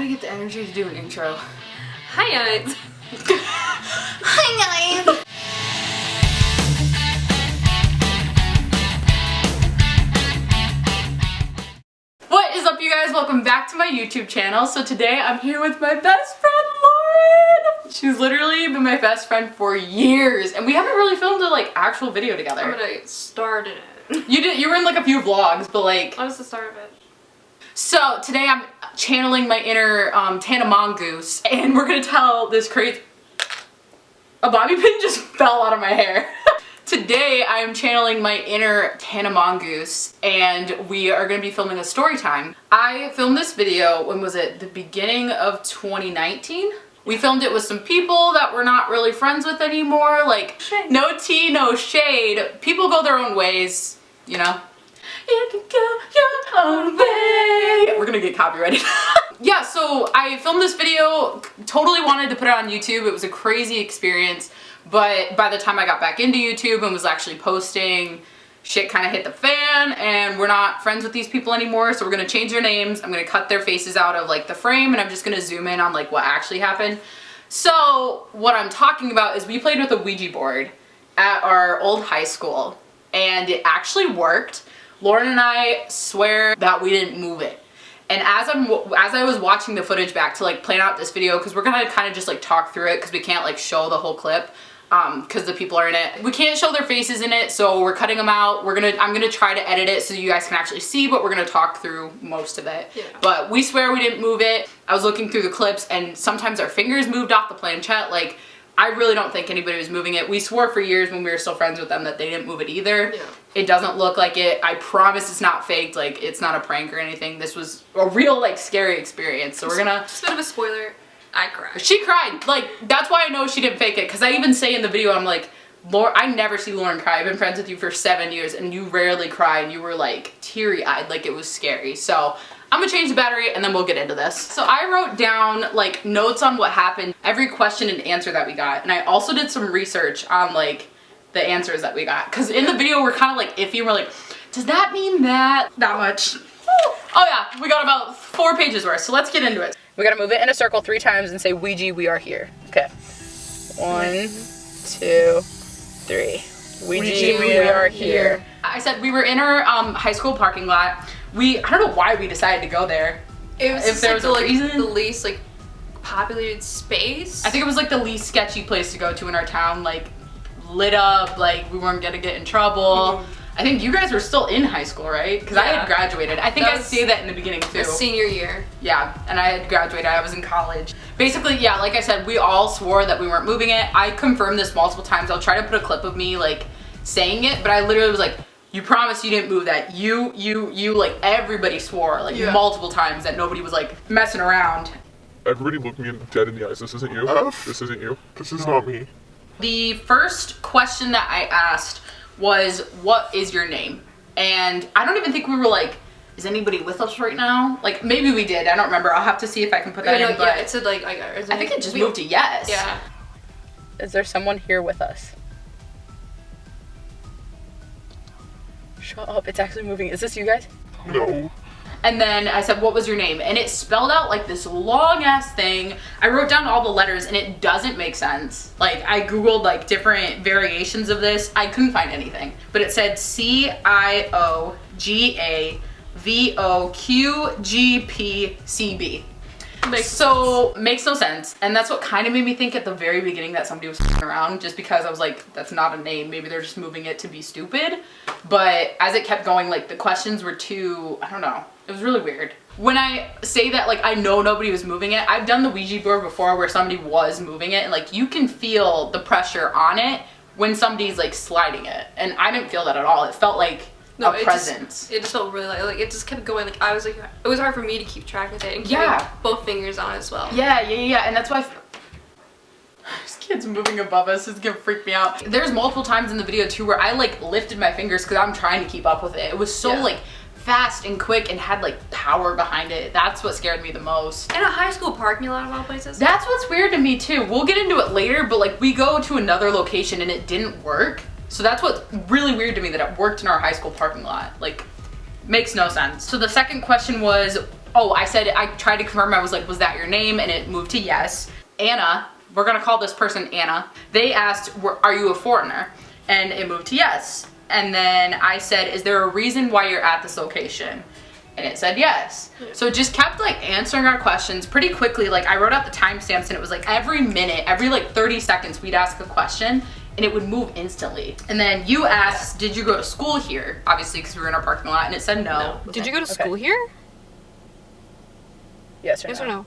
trying to get the energy to do an intro. Hi guys. Hi guys. What is up, you guys? Welcome back to my YouTube channel. So today I'm here with my best friend Lauren. She's literally been my best friend for years, and we haven't really filmed a actual video together. I'm gonna start it. You were in like a few vlogs, but like. What was the start of it? So today I'm channeling my inner Tana Mongoose, and we're gonna tell this crazy. A bobby pin just fell out of my hair. Today I am channeling my inner Tana Mongoose, and we are gonna be filming a story time. I filmed this video, when was it? The beginning of 2019? We filmed it with some people that we're not really friends with anymore. Like, shade. No tea, no shade. People go their own ways, you know? You can go your own way. We're gonna get copyrighted. Yeah, so I filmed this video, totally wanted to put it on YouTube. It was a crazy experience, but by the time I got back into YouTube and was actually posting, shit kind of hit the fan, and we're not friends with these people anymore, so we're gonna change their names. I'm gonna cut their faces out of like the frame, and I'm just gonna zoom in on like what actually happened. So what I'm talking about is we played with a Ouija board at our old high school, and it actually worked. Lauren and I swear that we didn't move it. And as I was watching the footage back to like plan out this video, because we're gonna kind of just like talk through it because we can't like show the whole clip because the people are in it. We can't show their faces in it, so we're cutting them out. I'm gonna try to edit it so you guys can actually see, but we're gonna talk through most of it. Yeah. But we swear we didn't move it. I was looking through the clips, and sometimes our fingers moved off the planchette. Like, I really don't think anybody was moving it. We swore for years when we were still friends with them that they didn't move it either. Yeah. It doesn't look like it. I promise it's not faked. Like, it's not a prank or anything. This was a real, like, scary experience. So we're gonna... Just a bit of a spoiler. I cried. She cried. Like, that's why I know she didn't fake it. Because I even say in the video, I'm like, Lauren, I never see Lauren cry. I've been friends with you for 7 years, and you rarely cry, and you were, like, teary-eyed. Like, it was scary. So... I'm gonna change the battery and then we'll get into this. So I wrote down like notes on what happened, every question and answer that we got. And I also did some research on like the answers that we got. Cause in the video we're kind of like iffy. We're like, does that mean that much? Oh yeah, we got about 4 pages worth. So let's get into it. We gotta move it in a circle 3 times and say, Ouija, we are here. Okay. 1, 2, 3. Ouija, we are here. I said we were in our high school parking lot. I don't know why we decided to go there. It was if there was a reason. the least like populated space. I think it was like the least sketchy place to go to in our town. Like lit up, like we weren't gonna get in trouble. I think you guys were still in high school, right? Because I had graduated. I think I say that in the beginning too. Senior year. Yeah, and I had graduated. I was in college. Basically, yeah, like I said, we all swore that we weren't moving it. I confirmed this multiple times. I'll try to put a clip of me like saying it, but I literally was like, you promise you didn't move that. You, like everybody swore like multiple times that nobody was like messing around. Everybody look me dead in the eyes. This isn't you. This isn't you. This is not me. The first question that I asked was, what is your name? And I don't even think we were like, is anybody with us right now? Like maybe we did. I don't remember. I'll have to see if I can put that in. But yeah, it said like, I think it just moved to yes. Yeah. Is there someone here with us? Shut up, it's actually moving. Is this you guys? No. And then I said, what was your name? And it spelled out like this long ass thing. I wrote down all the letters and it doesn't make sense. Like I Googled like different variations of this. I couldn't find anything. But it said CIOGAVOQGPCB. Makes no sense. And that's what kind of made me think at the very beginning that somebody was f***ing around, just because I was like, that's not a name. Maybe they're just moving it to be stupid. But as it kept going, like the questions were too, I don't know. It was really weird. When I say that, like, I know nobody was moving it, I've done the Ouija board before where somebody was moving it, and like you can feel the pressure on it when somebody's like sliding it. And I didn't feel that at all. It felt like a presence. It just felt really like it just kept going. Like I was like, it was hard for me to keep track of it and keep both fingers on as well. Yeah, and that's why this kid's moving above us. It's gonna freak me out. There's multiple times in the video too where I like lifted my fingers because I'm trying to keep up with it. It was so like fast and quick and had like power behind it. That's what scared me the most. In a high school parking lot of all places. That's what's weird to me too. We'll get into it later, but like we go to another location and it didn't work. So that's what's really weird to me, that it worked in our high school parking lot. Like, makes no sense. So the second question was, Oh, I said, I tried to confirm, I was like, was that your name? And it moved to yes. Anna, we're gonna call this person Anna. They asked, are you a foreigner? And it moved to yes. And then I said, is there a reason why you're at this location? And it said yes. So it just kept like answering our questions pretty quickly. Like I wrote out the timestamps and it was like every minute, every like 30 seconds we'd ask a question and it would move instantly. And then you asked, did you go to school here? Obviously, because we were in our parking lot, and it said no. Did you go to school here? Yes or Yes no? or no?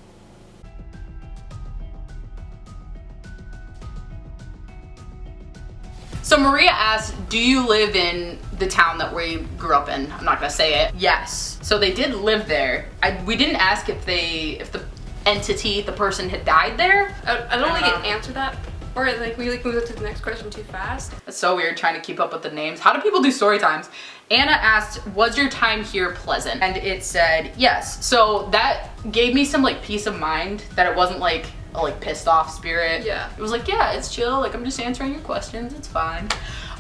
So Maria asked, do you live in the town that we grew up in? I'm not gonna say it. Yes. So they did live there. We didn't ask if the entity, the person had died there. I don't think it answered that. Or like we like moved up to the next question too fast. It's so weird trying to keep up with the names. How do people do story times? Anna asked, was your time here pleasant? And it said yes. So that gave me some like peace of mind that it wasn't like a like pissed off spirit. Yeah. It was like, yeah, it's chill. Like I'm just answering your questions. It's fine.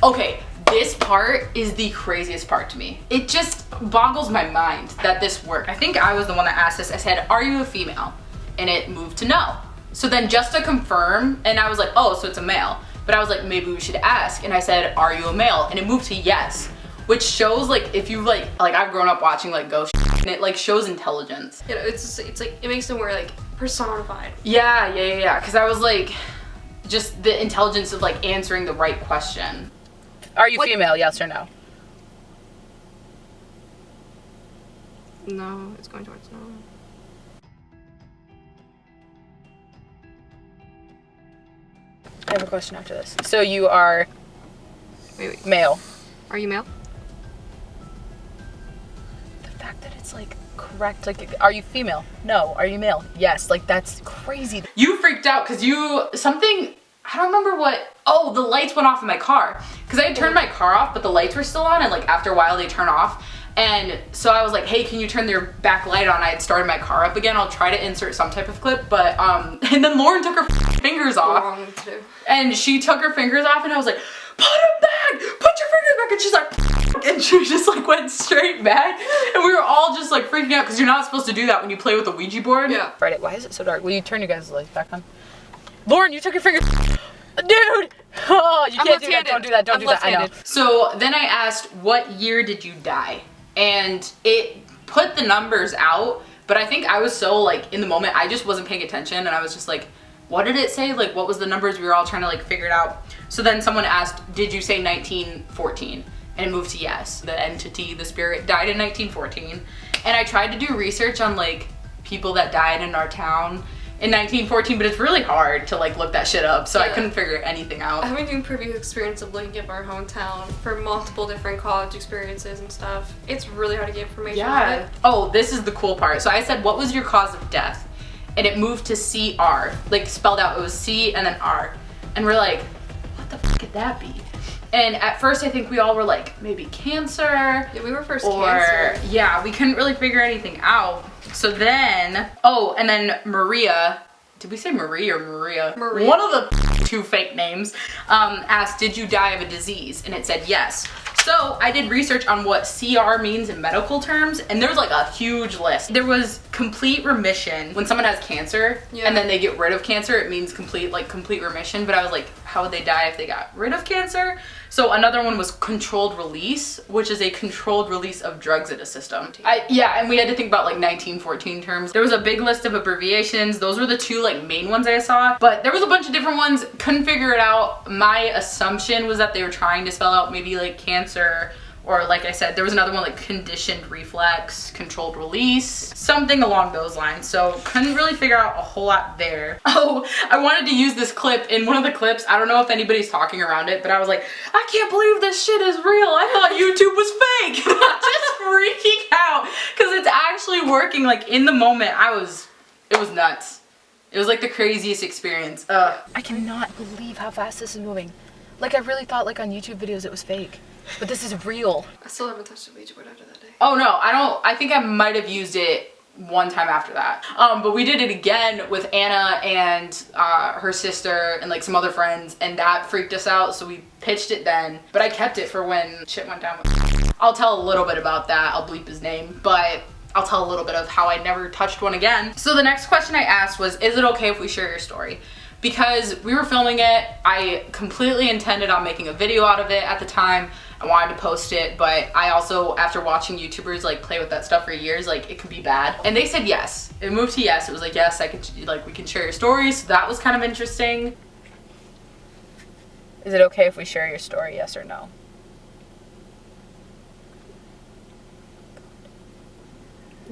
Okay, this part is the craziest part to me. It just boggles my mind that this worked. I think I was the one that asked this. I said, are you a female? And it moved to no. So then just to confirm, and I was like, oh, so it's a male. But I was like, maybe we should ask. And I said, are you a male? And it moved to yes, which shows like if you like I've grown up watching like ghost and it like shows intelligence. You know, it's like it makes them more like personified. Yeah. Because I was like, just the intelligence of like answering the right question. Are you female? Yes or no? No, it's going towards no. I have a question after this. So you are Wait. male. Are you male? The fact that it's like correct, like, are you female? No. Are you male? Yes. Like that's crazy. You freaked out because I don't remember what, oh, the lights went off in my car. Because I had turned my car off, but the lights were still on, and like after a while they turn off. And so I was like, hey, can you turn your back light on? I had started my car up again. I'll try to insert some type of clip, but, and then Lauren took her fingers off. Wrong to do. And she took her fingers off, and I was like, put them back! Put your fingers back! And she's like, and she just like went straight back. And we were all just like freaking out, because you're not supposed to do that when you play with the Ouija board. Yeah. Right, why is it so dark? Will you turn your guys' lights back on? Lauren, you took your fingers. Dude! Oh, you can't do that. Don't do that. Don't do that. I know. So then I asked, what year did you die? And it put the numbers out, but I think I was so like in the moment, I just wasn't paying attention, and I was just like, what did it say? Like, what was the numbers? We were all trying to like figure it out. So then someone asked, did you say 1914? And it moved to yes. The entity, the spirit, died in 1914. And I tried to do research on like people that died in our town in 1914, but it's really hard to like look that shit up, so I couldn't figure anything out. I've been doing previous experience of looking up our hometown for multiple different college experiences and stuff. It's really hard to get information on it. Oh, this is the cool part. So I said, what was your cause of death? And it moved to CR, like spelled out. It was C and then R. And we're like, what the fuck could that be? And at first I think we all were like, maybe cancer. Yeah, we were first cancer. Yeah, we couldn't really figure anything out. So then, oh, and then Maria, did we say Marie or Maria? Maria. One of the two fake names, asked, did you die of a disease? And it said yes. So I did research on what CR means in medical terms, and there's like a huge list. There was complete remission. When someone has cancer and then they get rid of cancer, it means complete remission. But I was like, how would they die if they got rid of cancer? So another one was controlled release, which is a controlled release of drugs in a system. And we had to think about like 1914 terms. There was a big list of abbreviations. Those were the two like main ones I saw, but there was a bunch of different ones. Couldn't figure it out. My assumption was that they were trying to spell out maybe like cancer, or like I said, there was another one like conditioned reflex, controlled release, something along those lines. So couldn't really figure out a whole lot there. Oh, I wanted to use this clip. In one of the clips, I don't know if anybody's talking around it, but I was like, I can't believe this shit is real. I thought YouTube was fake. Just freaking out because it's actually working. Like in the moment, it was nuts. It was like the craziest experience. I cannot believe how fast this is moving. Like I really thought like on YouTube videos it was fake. But this is real. I still haven't touched the Ouija board after that day. Oh no, I think I might have used it one time after that. But we did it again with Anna and her sister and like some other friends, and that freaked us out, so we pitched it then. But I kept it for when shit went down with I'll tell a little bit about that. I'll bleep his name. But I'll tell a little bit of how I never touched one again. So the next question I asked was, is it okay if we share your story? Because we were filming it, I completely intended on making a video out of it at the time. I wanted to post it, but I also, after watching YouTubers like play with that stuff for years, like it could be bad. And they said yes. It moved to yes. It was like, yes, I could, like, we can share your stories. So that was kind of interesting. Is it okay if we share your story, yes or no?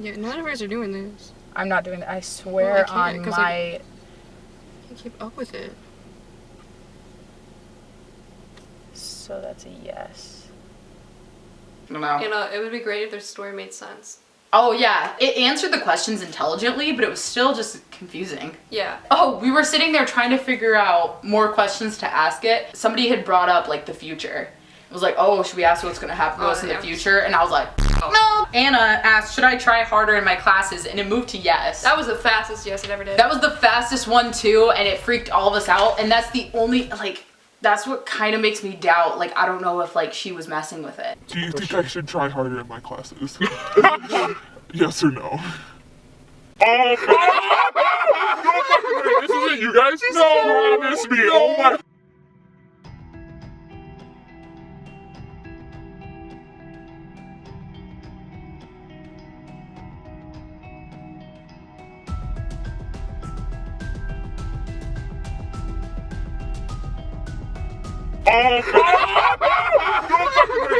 Yeah, none of us are doing this. I'm not doing that. I swear on my... I can't keep up with it. So that's a yes. I don't know. You know, it would be great if their story made sense. Oh yeah, it answered the questions intelligently, but it was still just confusing. Yeah. Oh, we were sitting there trying to figure out more questions to ask it. Somebody had brought up like the future. It was like, oh, should we ask what's gonna happen to us in the future? And I was like, no. Anna asked, should I try harder in my classes? And it moved to yes. That was the fastest yes it ever did. That was the fastest one too, and it freaked all of us out. And that's the only, like, that's what kind of makes me doubt. Like, I don't know if like she was messing with it. Do you think I should try harder in my classes? Yes or no? Oh my! This isn't you guys? No, promise me. Oh my.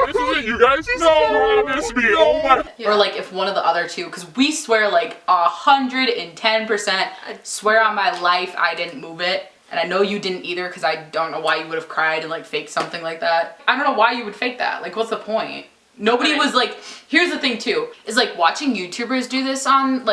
This isn't you guys? No, promise me. Oh my. Or like if one of the other two, because we swear like 110%, swear on my life I didn't move it. And I know you didn't either, because I don't know why you would have cried and like faked something like that. I don't know why you would fake that. Like, what's the point? Nobody was like, here's the thing too, is like watching YouTubers do this on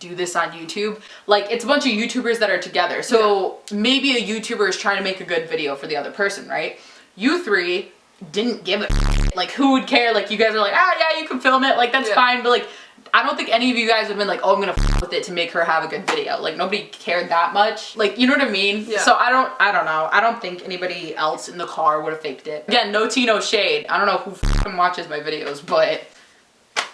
YouTube. Like, it's a bunch of YouTubers that are together. So maybe a YouTuber is trying to make a good video for the other person, right? You three didn't give a like, who would care? Like, you guys are like, ah, yeah, you can film it. Like, that's fine. But like, I don't think any of you guys would have been like, oh, I'm gonna with it to make her have a good video. Like, nobody cared that much. Like, you know what I mean? Yeah. So I don't know. I don't think anybody else in the car would have faked it. Again, no tea, no shade. I don't know who watches my videos, but...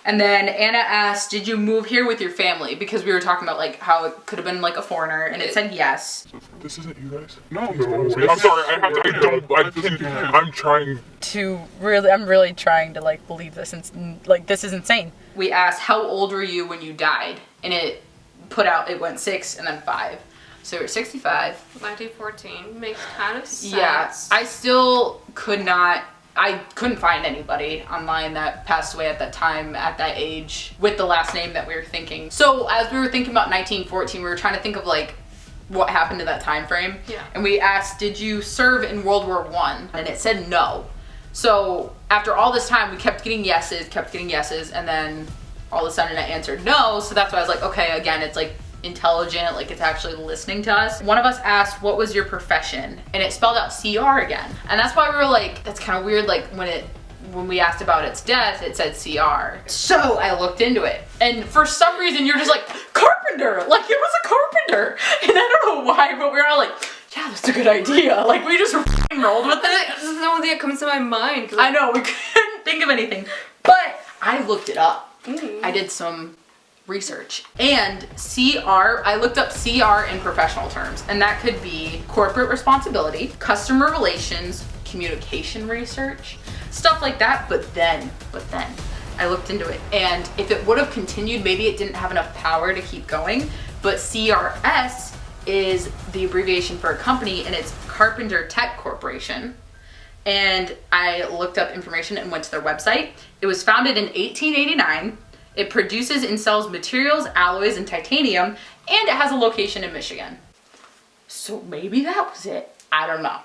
And then Anna asked, did you move here with your family? Because we were talking about like how it could have been like a foreigner, and it said yes. This isn't you guys? No. I'm sorry, I'm trying to really, I'm really trying to like believe this, and like this is insane. We asked, how old were you when you died? And it put out, it went 6 and then 5. So you're 65. 1914 makes kind of sense. Yeah, I still couldn't find anybody online that passed away at that time, at that age, with the last name that we were thinking. So as we were thinking about 1914, we were trying to think of like what happened to that time frame. Yeah. And we asked, did you serve in World War I? And it said no. So after all this time, we kept getting yeses, and then all of a sudden it answered no. So that's why I was like, okay, again, it's like intelligent, like it's actually listening to us. One of us asked, what was your profession? And it spelled out CR again. And that's why we were like, that's kind of weird, like when we asked about its death, it said CR. So I looked into it, and for some reason you're just like, carpenter, like it was a carpenter. And I don't know why, but we were all like, yeah, that's a good idea. Like, we just rolled with it. This is the only thing that comes to my mind. I know, we couldn't think of anything, but I looked it up. I did some research, and CR, I looked up CR in professional terms, and that could be corporate responsibility, customer relations, communication research, stuff like that. But then I looked into it, and if it would have continued, maybe it didn't have enough power to keep going, but CRS is the abbreviation for a company, and it's Carpenter Tech Corporation. And I looked up information and went to their website. It was founded in 1889. It produces and sells materials, alloys, and titanium, and it has a location in Michigan. So maybe that was it. I don't know.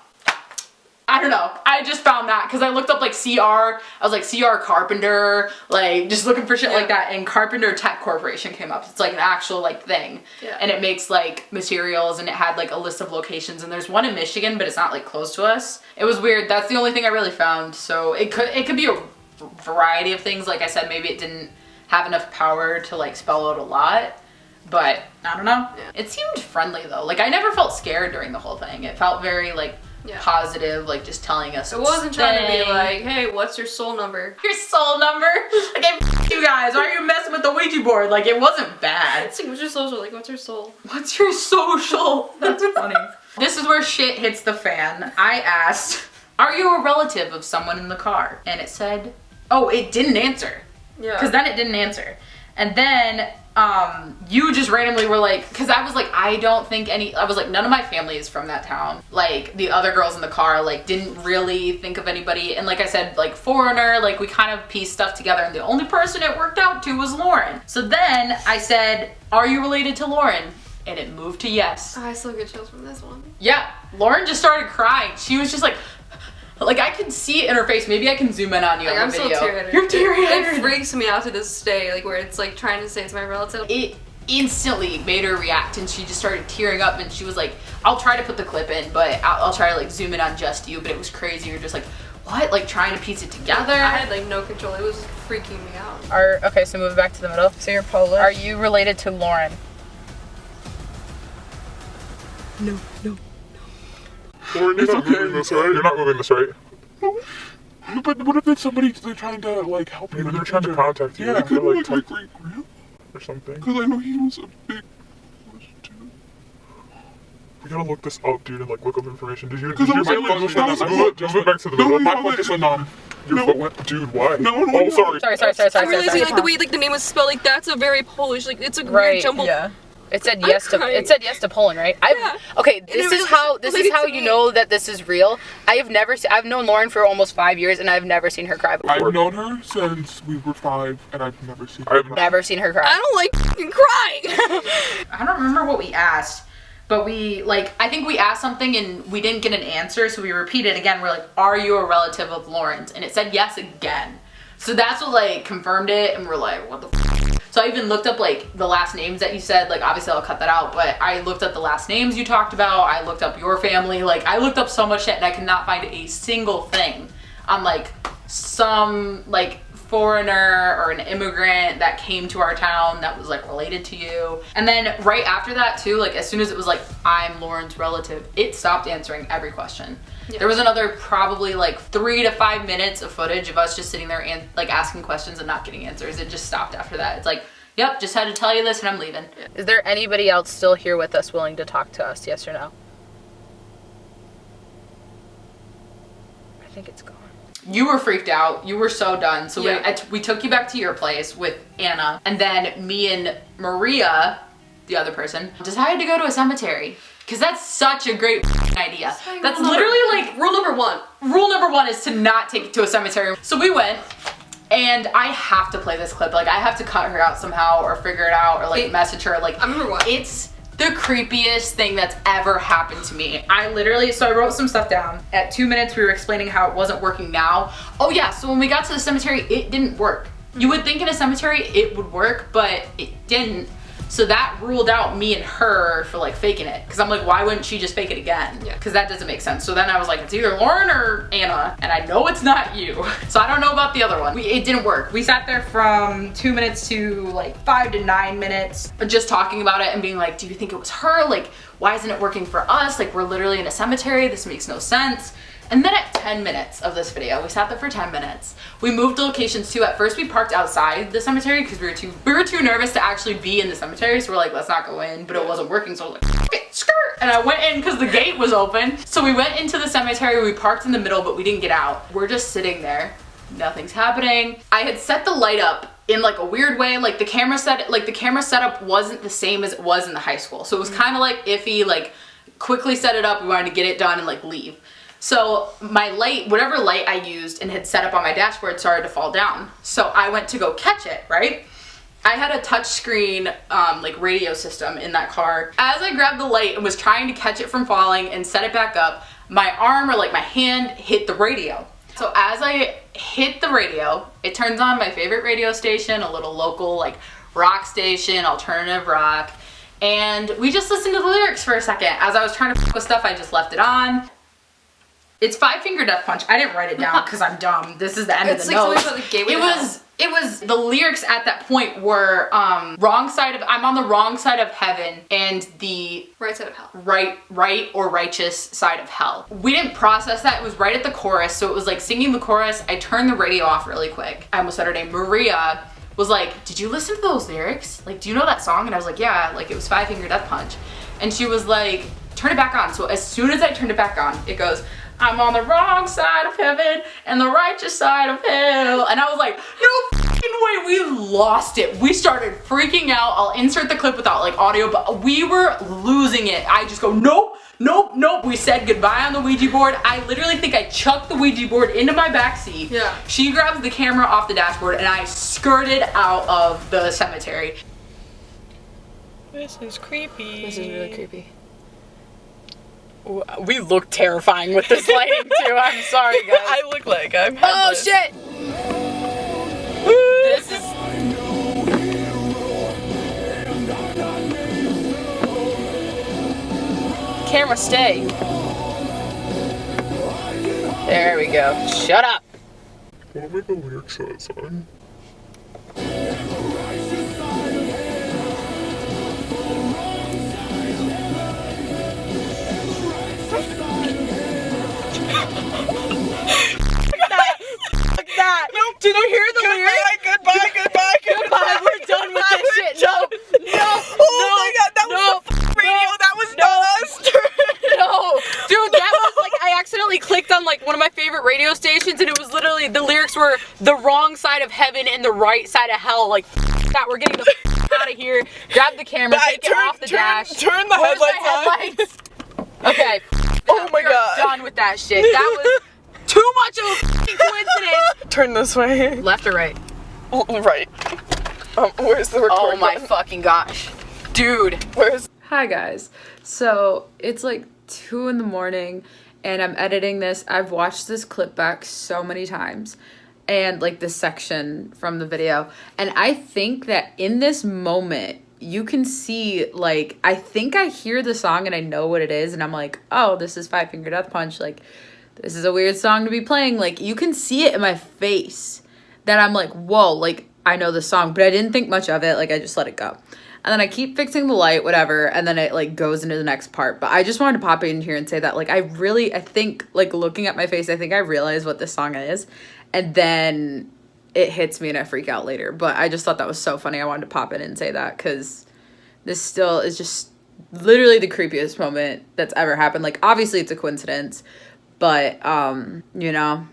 I just found that because I looked up like CR. I was like, CR Carpenter, like just looking for shit like that, and Carpenter Tech Corporation came up. It's like an actual like thing. Yeah. And it makes like materials, and it had like a list of locations, and there's one in Michigan, but it's not like close to us. It was weird. That's the only thing I really found. So it could be a variety of things. Like I said, maybe it didn't have enough power to like spell out a lot, but I don't know. It seemed friendly though. Like I never felt scared during the whole thing. It felt very like positive, like just telling us. It wasn't trying to be like, hey, what's your soul number? Your soul number? Like, hey, you guys, why are you messing with the Ouija board? Like, it wasn't bad. It's like, what's your social? Like, what's your soul? What's your social? That's funny. This is where shit hits the fan. I asked, are you a relative of someone in the car? And it said, oh, it didn't answer. Yeah. Because then it didn't answer. And then you just randomly were like, because I was like, I don't think I was like, none of my family is from that town. Like, the other girls in the car, like, didn't really think of anybody. And like I said, like, foreigner, like, we kind of pieced stuff together. And the only person it worked out to was Lauren. So then I said, are you related to Lauren? And it moved to yes. Oh, I still get chills from this one. Yeah, Lauren just started crying. She was just like I could see it in her face. Maybe I can zoom in on you on the video. I'm so teary-eyed. You're teary-eyed. It freaks me out to this day, like where it's like trying to say it's my relative. It instantly made her react, and she just started tearing up, and she was like, I'll try to put the clip in, but I'll try to like zoom in on just you. But it was crazy. You're just like, what? Like trying to piece it together. I had like no control. It was freaking me out. Okay, so move back to the middle. So you're Polish. Are you related to Lauren? No. Lauren, you're not moving this, right? You're not moving this, right? No. But what if it's somebody they're trying to like help you? Maybe they're trying to contact you. Yeah, it could be like my great grand or something. Because I know he was a big dude. We gotta look this up, dude, and like look up information. Did you move it back to the middle? My foot just went Your foot went, dude, why? No. Oh, sorry. I'm realizing like the way like the name was spelled, like that's a very Polish, like it's a weird jumble. Yeah. It said yes to Poland, right? Okay, this is how you know that this is real. I've known Lauren for almost 5 years, and I've never seen her cry before. I've known her since we were 5, and I've never seen her. I've never seen her cry. I don't like fucking crying. I don't remember what we asked, but I think we asked something and we didn't get an answer, so we repeated again. We're like, are you a relative of Lauren's? And it said yes again. So that's what like confirmed it, and we're like, what the f? So I even looked up like the last names that you said, like obviously I'll cut that out, but I looked up the last names you talked about, I looked up your family, like I looked up so much shit and I could not find a single thing on like some like foreigner or an immigrant that came to our town that was like related to you. And then right after that too, like as soon as it was like, I'm Lauren's relative, it stopped answering every question. Yeah. There was another probably like 3 to 5 minutes of footage of us just sitting there and like asking questions and not getting answers. It just stopped after that. It's like, yep, just had to tell you this and I'm leaving. Yeah. Is there anybody else still here with us willing to talk to us, yes or no? I think it's gone. You were freaked out. You were so done. So we took you back to your place with Anna, and then me and Maria, the other person, decided to go to a cemetery. Because that's such a great idea. That's literally like rule number one. Rule number one is to not take it to a cemetery. So we went, and I have to play this clip. Like I have to cut her out somehow or figure it out or like message her. Like I remember what. It's the creepiest thing that's ever happened to me. I wrote some stuff down. At 2 minutes we were explaining how it wasn't working now. Oh yeah, so when we got to the cemetery, it didn't work. You would think in a cemetery it would work, but it didn't. So that ruled out me and her for like faking it. Cause I'm like, why wouldn't she just fake it again? Yeah. Cause that doesn't make sense. So then I was like, it's either Lauren or Anna. And I know it's not you. So I don't know about the other one. It didn't work. We sat there from 2 minutes to like 5 to 9 minutes just talking about it and being like, do you think it was her? Like, why isn't it working for us? Like we're literally in a cemetery. This makes no sense. And then at 10 minutes of this video, we sat there for 10 minutes. We moved locations too. At first we parked outside the cemetery because we were too nervous to actually be in the cemetery. So we're like, let's not go in, but it wasn't working. So I was like, okay, skirt. And I went in because the gate was open. So we went into the cemetery, we parked in the middle, but we didn't get out. We're just sitting there. Nothing's happening. I had set the light up in like a weird way. Like the camera setup wasn't the same as it was in the high school. So it was kind of like iffy, like quickly set it up. We wanted to get it done and like leave. So my light, whatever light I used and had set up on my dashboard, started to fall down. So I went to go catch it, right? I had a touch screen like radio system in that car. As I grabbed the light and was trying to catch it from falling and set it back up, my arm or like my hand hit the radio. So as I hit the radio, it turns on my favorite radio station, a little local like rock station, alternative rock. And we just listened to the lyrics for a second. As I was trying to f with stuff, I just left it on. It's 5 Finger Death Punch. I didn't write it down because I'm dumb. This is the end of the notes. It It was, the lyrics at that point were I'm on the wrong side of heaven and the Right side of hell. right or righteous side of hell. We didn't process that. It was right at the chorus, so it was like singing the chorus. I turned the radio off really quick. I almost said her name. Maria was like, did you listen to those lyrics? Like, do you know that song? And I was like, yeah, like it was Five Finger Death Punch. And she was like, turn it back on. So as soon as I turned it back on, it goes, I'm on the wrong side of heaven and the righteous side of hell. And I was like, no fucking way, we lost it. We started freaking out. I'll insert the clip without like audio, but we were losing it. I just go, nope, nope, nope. We said goodbye on the Ouija board. I literally think I chucked the Ouija board into my back seat. Yeah. She grabs the camera off the dashboard and I skirted out of the cemetery. This is creepy. This is really creepy. We look terrifying with this lighting too. I'm sorry, guys. I look like I'm Oh headless. shit! This is. Camera, stay. There we go. Shut up. What were the lyrics of that song? That. Nope. Did you hear the lyrics? Goodbye. We're done with this shit. No. Oh my god, that was the radio. That was not us. No, dude, that was like I accidentally clicked on like one of my favorite radio stations, and it was literally the lyrics were the wrong side of heaven and the right side of hell. Like that, we're getting the out of here. Grab the camera, take it off the dash. Turn the Where's headlights my headlights? Okay. Oh my we are god. done with that shit. That was too much of a coincidence. Turn this way. Left or right? Right. Where's the record Oh my button? fucking gosh, dude. Where's? Hi guys. So it's like 2 in the morning and I'm editing this. I've watched this clip back so many times and like this section from the video. And I think that in this moment you can see like, I think I hear the song and I know what it is. And I'm like, oh, this is Five Finger Death Punch. Like this is a weird song to be playing. Like you can see it in my face that I'm like, whoa, like I know the song, but I didn't think much of it. Like I just let it go. And then I keep fixing the light, whatever, and then it like goes into the next part. But I just wanted to pop in here and say that like I think like looking at my face, I think I realize what this song is. And then it hits me and I freak out later. But I just thought that was so funny. I wanted to pop in and say that because this still is just literally the creepiest moment that's ever happened. Like obviously it's a coincidence, but you know,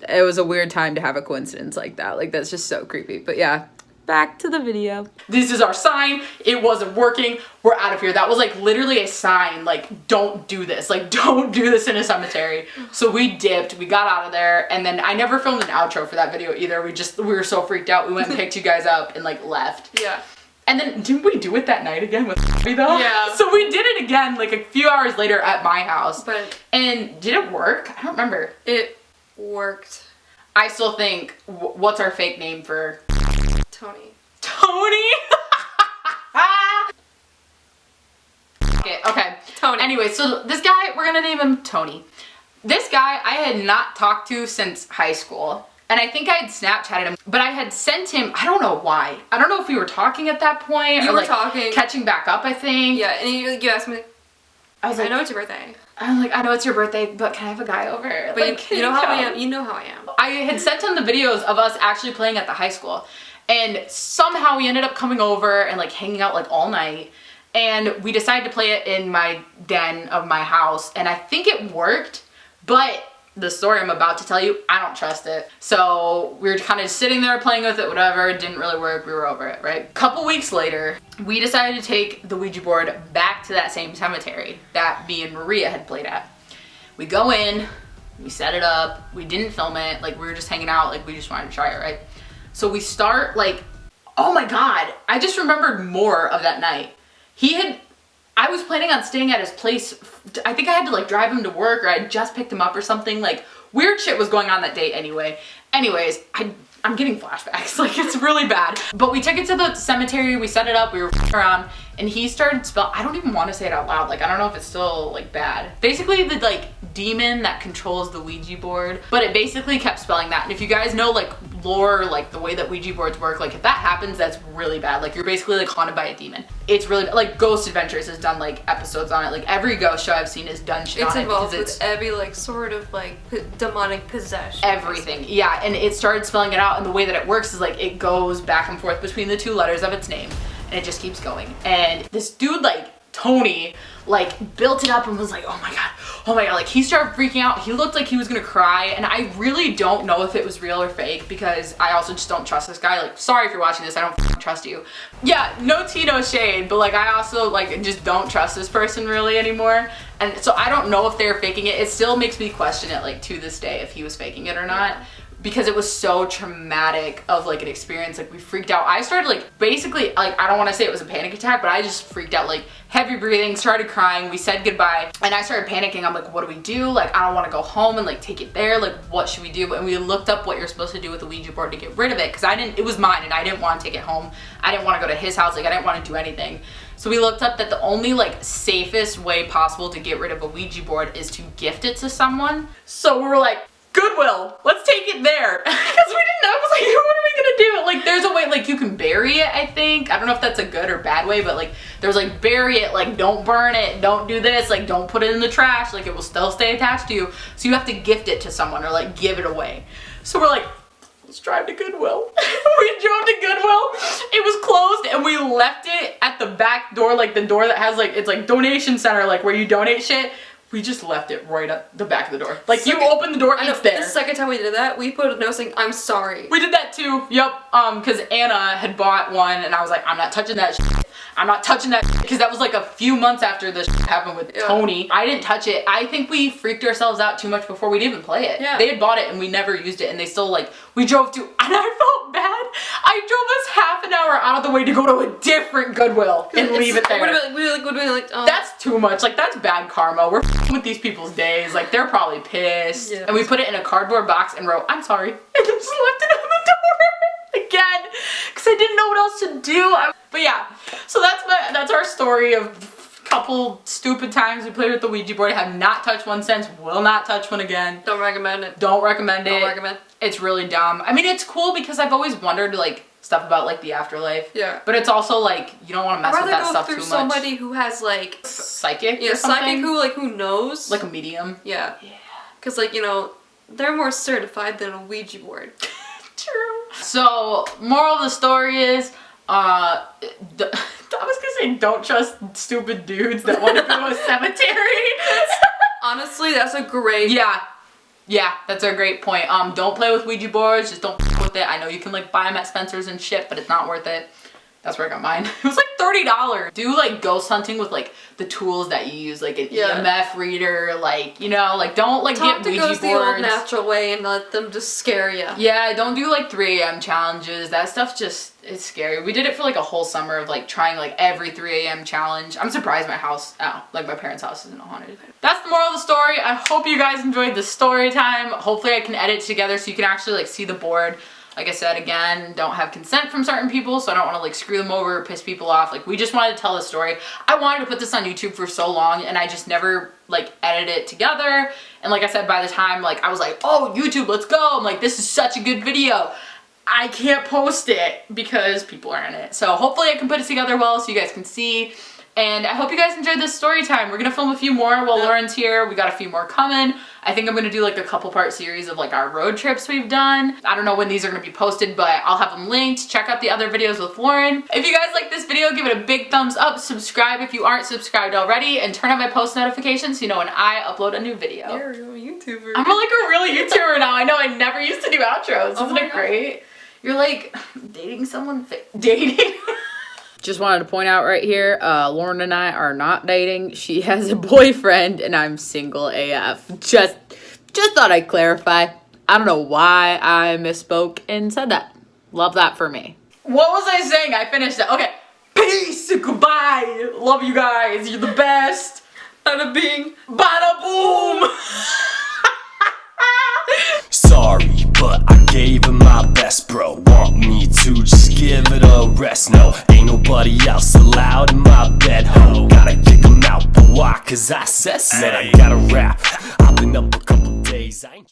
it was a weird time to have a coincidence like that. Like that's just so creepy. But yeah. Back to the video. This is our sign. It wasn't working. We're out of here. That was like literally a sign. Like, don't do this. Like, don't do this in a cemetery. So we dipped. We got out of there. And then I never filmed an outro for that video either. We were so freaked out. We went and picked you guys up and like left. Yeah. And then didn't we do it that night again with me though? Yeah. So we did it again like a few hours later at my house. But and did it work? I don't remember. it worked. I still think, what's our fake name for Tony. Tony? Okay. Tony. Anyway, so this guy, we're gonna name him Tony. This guy I had not talked to since high school. And I think I had Snapchatted him, but I had sent him, I don't know why. I don't know if we were talking at that point. You or were like talking. Catching back up, I think. Yeah, and you asked me, I was like, I know it's your birthday. I'm like, I know it's your birthday, but can I have a guy over? But Like, you know how I come. am. You know how I am. I had sent him the videos of us actually playing at the high school. And somehow we ended up coming over and like hanging out like all night. And we decided to play it in my den of my house. And I think it worked, but the story I'm about to tell you, I don't trust it. So we were kind of sitting there playing with it, whatever. It didn't really work. We were over it, right? A couple weeks later, we decided to take the Ouija board back to that same cemetery that me and Maria had played at. We go in, we set it up. We didn't film it. Like we were just hanging out. Like we just wanted to try it, right? So we start like, oh my God, I just remembered more of that night. I was planning on staying at his place. I think I had to like drive him to work or I had just picked him up or something. Like weird shit was going on that day anyway. Anyways, I'm getting flashbacks. Like it's really bad. But we took it to the cemetery. We set it up. We were around and he started I don't even want to say it out loud. Like I don't know if it's still like bad. Basically the like demon that controls the Ouija board, but it basically kept spelling that. And if you guys know like lore, like the way that Ouija boards work, like if that happens, that's really bad. Like you're basically like haunted by a demon. It's really bad. Like Ghost Adventures has done like episodes on it. Like every ghost show I've seen has done shit It's on it involved because with every like sort of like demonic possession. everything. Yeah, and it started spelling it out, and the way that it works is like it goes back and forth between the 2 letters of its name, and it just keeps going. And this dude, like Tony, like built it up and was like, oh my god, like he started freaking out. He looked like he was gonna cry, and I really don't know if it was real or fake because I also just don't trust this guy. Like, sorry if you're watching this, I don't trust you. Yeah, no tea, no shade, but like I also like just don't trust this person really anymore. And so I don't know if they're faking it. It still makes me question it, like to this day, if he was faking it or not. Because it was so traumatic of like an experience. Like we freaked out. I started like basically, like I don't want to say it was a panic attack, but I just freaked out, like heavy breathing, started crying. We said goodbye and I started panicking. I'm like, what do we do? Like I don't want to go home and like take it there. Like what should we do? And we looked up what you're supposed to do with the Ouija board to get rid of it, because it was mine and I didn't want to take it home. I didn't want to go to his house. Like I didn't want to do anything. So we looked up that the only like safest way possible to get rid of a Ouija board is to gift it to someone. So we were like, Goodwill, let's take it there. Because we didn't know. I was like, what are we gonna do? Like there's a way, like you can bury it, I think. I don't know if that's a good or bad way, but like there was like bury it, like don't burn it, don't do this, like don't put it in the trash, like it will still stay attached to you. So you have to gift it to someone or like give it away. So we're like, let's drive to Goodwill. We drove to Goodwill. It was closed and we left it at the back door, like the door that has like, it's like donation center, like where you donate shit. We just left it right at the back of the door. Like you open the door and it's there. The second time we did that, we put a note saying, I'm sorry. We did that too, yep. Cause Anna had bought one and I was like, I'm not touching that shit. I'm not touching that shit. Cause that was like a few months after this shit happened with Tony. I didn't touch it. I think we freaked ourselves out too much before we'd even play it. Yeah. They had bought it and we never used it, and they still like, we drove to, and I felt bad. I drove us half an hour out of the way to go to a different Goodwill and leave it there. We would be like, oh. That's too much. Like that's bad karma. We're with these people's days. Like they're probably pissed. Yeah. And we put it in a cardboard box and wrote, I'm sorry. And then just left it on the door again. Cause I didn't know what else to do. But yeah, so that's our story of couple stupid times we played with the Ouija board. I have not touched one since, will not touch one again. Don't recommend it. Don't recommend it. Don't recommend. It's really dumb. I mean, it's cool because I've always wondered like stuff about like the afterlife. Yeah. But it's also like you don't want to mess with that stuff too much. I'd rather go through somebody who has like psychic. Yeah, or something? psychic who knows. Like a medium. Yeah. Yeah. Because like, you know, they're more certified than a Ouija board. True. So moral of the story is I was gonna say don't trust stupid dudes that want to go to a cemetery. Honestly, that's a great... Yeah, that's a great point. Don't play with Ouija boards, just don't f with it. I know you can like buy them at Spencer's and shit, but it's not worth it. That's where I got mine. It was like $30. Do like ghost hunting with like the tools that you use, like an EMF reader, like, you know, like don't like get Ouija boards. The old natural way and let them just scare you. Yeah, don't do like 3 a.m. challenges. That stuff just, it's scary. We did it for like a whole summer of like trying like every 3 a.m. challenge. I'm surprised my house, like my parents' house isn't haunted. That's the moral of the story. I hope you guys enjoyed the story time. Hopefully I can edit it together so you can actually like see the board. Like I said, again, don't have consent from certain people, so I don't want to like screw them over or piss people off. Like we just wanted to tell the story. I wanted to put this on YouTube for so long and I just never like edited it together. And like I said, by the time like I was like, oh, YouTube, let's go. I'm like, this is such a good video. I can't post it because people are in it. So hopefully I can put it together well so you guys can see. And I hope you guys enjoyed this story time. We're gonna film a few more while Lauren's here. We got a few more coming. I think I'm gonna do like a couple part series of like our road trips we've done. I don't know when these are gonna be posted, but I'll have them linked. Check out the other videos with Lauren. If you guys like this video, give it a big thumbs up. Subscribe if you aren't subscribed already, and turn on my post notifications so you know when I upload a new video. You're a real YouTuber. I'm like a real YouTuber now. I know, I never used to do outros. Isn't it great? You're like dating someone, dating. Just wanted to point out right here, Lauren and I are not dating. She has a boyfriend and I'm single AF. Just thought I'd clarify. I don't know why I misspoke and said that. Love that for me. What was I saying? I finished it. Okay. Peace. Goodbye. Love you guys. You're the best. Bada bing. Bada boom. Sorry, but I gave it my best, bro. Want me to just give it a rest? No, ain't nobody else allowed in my bed, ho. Gotta kick 'em out the why? Cause I said, man, I gotta rap. I've been up a couple days. I ain't